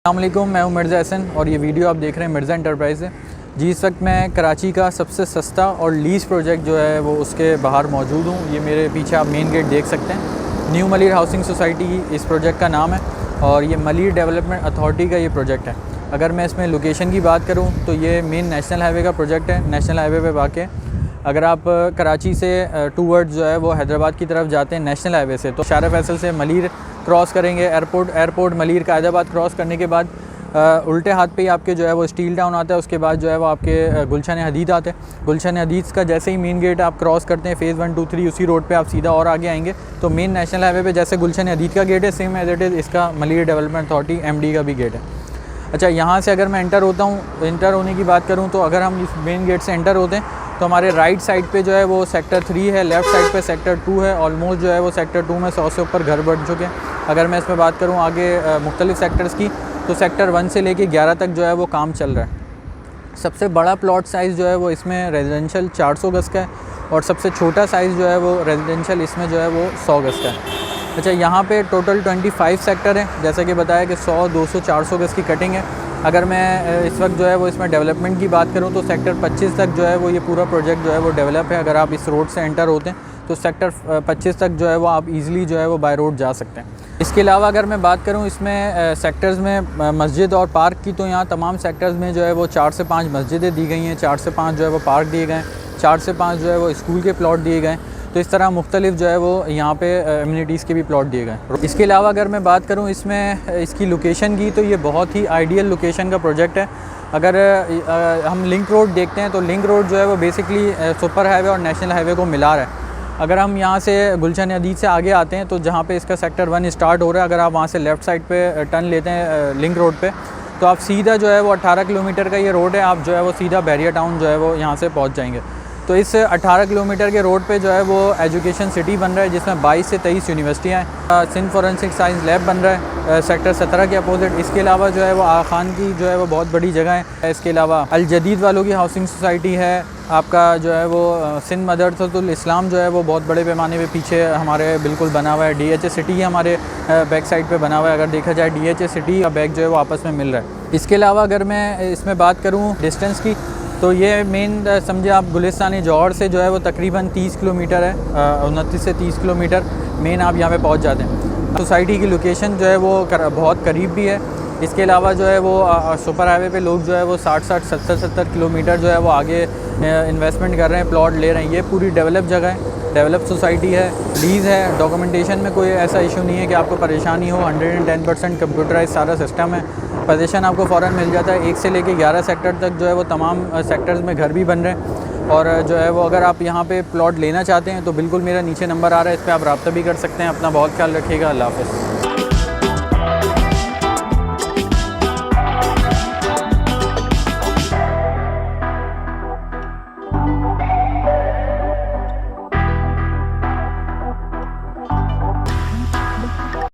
अस्सलामुअलैकुम, मैं हूं मिर्ज़ा हसन और ये वीडियो आप देख रहे हैं मिर्ज़ा एंटरप्राइज़ से। जी, इस वक्त मैं कराची का सबसे सस्ता और लीज़ प्रोजेक्ट जो है वो उसके बाहर मौजूद हूं। ये मेरे पीछे आप मेन गेट देख सकते हैं। न्यू मलीर हाउसिंग सोसाइटी इस प्रोजेक्ट का नाम है और ये मलीर डेवलपमेंट अथॉरिटी का ये प्रोजेक्ट है। अगर मैं इसमें लोकेशन की बात करूँ तो ये मेन नेशनल हाईवे का प्रोजेक्ट है। नेशनल हाईवे पर वाक़। अगर आप कराची से टूवर्ड्स जो है वो हैदराबाद की तरफ जाते हैं नेशनल हाईवे से, तो शारा फैसल से मलीर क्रॉस करेंगे, एयरपोर्ट मलीर कायदाबाद क्रॉस करने के बाद उल्टे हाथ पे ही आपके जो है वो स्टील टाउन आता है। उसके बाद जो है वो आपके गुलशन हदीद आते हैं। गुलशन हदीद का जैसे ही मेन गेट आप क्रॉस करते हैं फ़ेज़ 1, 2, 3 उसी रोड पे आप सीधा और आगे आएंगे तो मेन नेशनल हाईवे पे जैसे गुलशन हदीद का गेट है सेम एज इट इज़ इसका मलीर डेवलपमेंट अथॉरिटी MD का भी गेट है। अच्छा, यहाँ से अगर मैं एंटर होता हूँ, एंटर होने की बात करूँ तो अगर हम इस मेन गेट से एंटर होते हैं तो हमारे राइट साइड पे जो है वो सेक्टर 3 है, लेफ़्ट साइड पे सेक्टर 2 है। ऑलमोस्ट जो है वो सेक्टर 2 में 100 से ऊपर घर बन चुके हैं। अगर मैं इसमें बात करूँ आगे मुख्तलिफ़ सेक्टर्स की तो सेक्टर 1 से लेके 11 तक जो है वो काम चल रहा है। सबसे बड़ा प्लॉट साइज़ जो है वो इसमें रेजिडेंशियल 400 गज़ का है और सबसे छोटा साइज़ जो है वो रेजिडेंशियल इसमें जो है वो 100 गज़ का है। अच्छा, यहाँ पे टोटल 25 सेक्टर हैं, जैसा कि बताया कि 100, 200, 400 गज़ की कटिंग है। अगर मैं इस वक्त जो है वो इसमें डेवलपमेंट की बात करूँ तो सेक्टर 25 तक जो है वो ये पूरा प्रोजेक्ट जो है वो डेवलप है। अगर आप इस रोड से एंटर होते हैं तो सेक्टर 25 तक जो है वो आप इजीली जो है वो बाय रोड जा सकते हैं। इसके अलावा अगर मैं बात करूँ इसमें सेक्टर्स में मस्जिद और पार्क की, तो यहाँ तमाम सेक्टर्स में जो है वो 4 से 5 मस्जिदें दी गई हैं, 4 से 5 जो है वो पार्क दिए गए हैं, 4 से 5 जो है वो स्कूल के प्लॉट दिए गए। तो इस तरह मुख्तलिफ जो है वो यहाँ पे एमिनिटीज़ के भी प्लॉट दिए गए। इसके अलावा अगर मैं बात करूँ इसमें इसकी लोकेशन की, तो ये बहुत ही आइडियल लोकेशन का प्रोजेक्ट है। अगर हम लिंक रोड देखते हैं तो लिंक रोड जो है वो बेसिकली सुपर हाईवे और नेशनल हाईवे को मिला रहा है। अगर हम यहाँ से गुलशन हदीद से आगे आते हैं तो जहाँ पे इसका सेक्टर 1 स्टार्ट हो रहा है, अगर आप वहाँ से लेफ़्ट साइड पे टर्न लेते हैं लिंक रोड पे, तो आप सीधा जो है वो 18 किलोमीटर का ये रोड है, आप जो है वो सीधा बैरिया टाउन जो है वो यहाँ से पहुँच जाएंगे। तो इस 18 किलोमीटर के रोड पे जो है वो एजुकेशन सिटी बन रहा है, जिसमें 22 से 23 यूनिवर्सिटियाँ हैं। सिंध फॉरेंसिक साइंस लैब बन रहा है सेक्टर 17 के अपोजिट। इसके अलावा जो है वो आगा खान की जो है वो बहुत बड़ी जगह है। इसके अलावा अल जदीद वालों की हाउसिंग सोसाइटी है। आपका जो है वो सिंध मदरसतुल इस्लाम जो है वो बहुत बड़े पैमाने पे पीछे हमारे बिल्कुल बना हुआ है। DHA सिटी हमारे बैक साइड पे बना हुआ है। अगर देखा जाए DHA सिटी का बैक जो है वो आपस में मिल रहा है। इसके अलावा अगर मैं इसमें बात करूँ डिस्टेंस की, तो ये मेन समझे आप गुलिस्तानी जौहर से जो है वो तकरीबन 30 किलोमीटर है, 29 से 30 किलोमीटर मेन आप यहाँ पे पहुँच जाते हैं। सोसाइटी की लोकेशन जो है वो बहुत करीब भी है। इसके अलावा जो है वो सुपर हाईवे पे लोग जो है वो 60-60, 70-70 किलोमीटर जो है वो आगे इन्वेस्टमेंट कर रहे हैं, प्लॉट ले रहे हैं। ये पूरी डेवलप जगह है, डेवलप सोसाइटी है, लीज़ है। डॉक्यूमेंटेशन में कोई ऐसा इशू नहीं है कि आपको परेशानी हो। 110% कंप्यूटराइज सारा सिस्टम है। पोजीशन आपको फ़ौरन मिल जाता है। 1 से लेके 11 सेक्टर तक जो है वो तमाम सेक्टर्स में घर भी बन रहे हैं। और जो है वो अगर आप यहाँ पे प्लॉट लेना चाहते हैं तो बिल्कुल मेरा नीचे नंबर आ रहा है, इस पर आप रब्ता भी कर सकते हैं। अपना बहुत ख्याल रखिएगा। अल्लाह हाफ़िज़।